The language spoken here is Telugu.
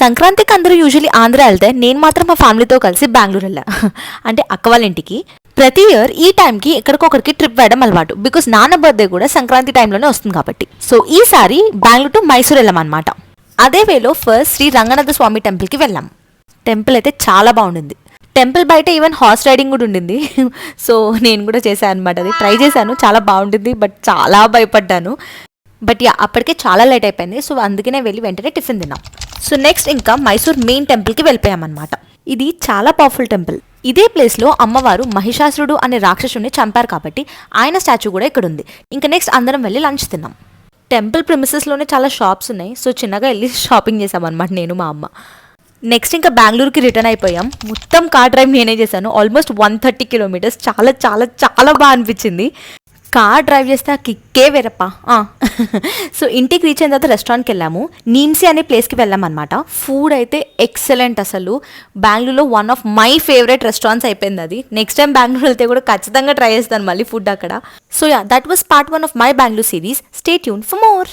సంక్రాంతికి అందరూ యూజువల్లీ ఆంధ్ర వెళ్తే నేను మాత్రం మా ఫ్యామిలీతో కలిసి బెంగళూరు వెళ్ళా. అంటే అక్క వాళ్ళ ఇంటికి. ప్రతి ఇయర్ ఈ టైంకి ఎక్కడికొకరికి ట్రిప్ వేయడం అలవాటు, బికాస్ నాన్న బర్త్డే కూడా సంక్రాంతి టైంలోనే వస్తుంది కాబట్టి. సో ఈసారి బెంగళూరు టు మైసూర్ వెళ్ళామన్నమాట. అదే వేలో ఫస్ట్ శ్రీ రంగనాథ స్వామి టెంపుల్కి వెళ్ళాం. టెంపుల్ అయితే చాలా బాగుండింది. టెంపుల్ బయట ఈవెన్ హార్స్ రైడింగ్ కూడా ఉండింది. సో నేను కూడా చేశాను అనమాట. అది ట్రై చేశాను, చాలా బాగుంటుంది, బట్ చాలా భయపడ్డాను. బట్ యా, అప్పటికే చాలా లేట్ అయిపోయింది. సో అందుకనే వెళ్ళి వెంటనే టిఫిన్ తిన్నాం. సో నెక్స్ట్ ఇంకా మైసూర్ మెయిన్ టెంపుల్కి వెళ్ళిపోయామన్నమాట. ఇది చాలా పవర్ఫుల్ టెంపుల్. ఇదే ప్లేస్లో అమ్మవారు మహిషాసురుడు అనే రాక్షసుని చంపారు కాబట్టి ఆయన స్టాచ్యూ కూడా ఇక్కడ ఉంది. ఇంకా నెక్స్ట్ అందరం వెళ్ళి లంచ్ తిన్నాం. టెంపుల్ ప్రిమిసెస్లోనే చాలా షాప్స్ ఉన్నాయి. సో చిన్నగా వెళ్ళి షాపింగ్ చేసామన్నమాట నేను మా అమ్మ. నెక్స్ట్ ఇంకా బెంగళూరుకి రిటర్న్ అయిపోయాం. మొత్తం కార్ డ్రైవ్ నేనే చేశాను, ఆల్మోస్ట్ 130 కిలోమీటర్స్. చాలా చాలా చాలా బాగా అనిపించింది. కార్ డ్రైవ్ చేస్తే ఆ కిక్కే వేరప్ప. సో ఇంటికి రీచ్ అయిన తర్వాత రెస్టారెంట్కి వెళ్ళాము. నీమ్సీ అనే ప్లేస్కి వెళ్ళామన్నమాట. ఫుడ్ అయితే ఎక్సలెంట్. అసలు బెంగళూరులో one of my favourite restaurants అయిపోయింది అది. నెక్స్ట్ టైం బెంగళూరు వెళ్తే కూడా ఖచ్చితంగా ట్రై చేస్తాను మళ్ళీ ఫుడ్ అక్కడ. So yeah, that was part 1 of my Bengaluru series. Stay tune for more.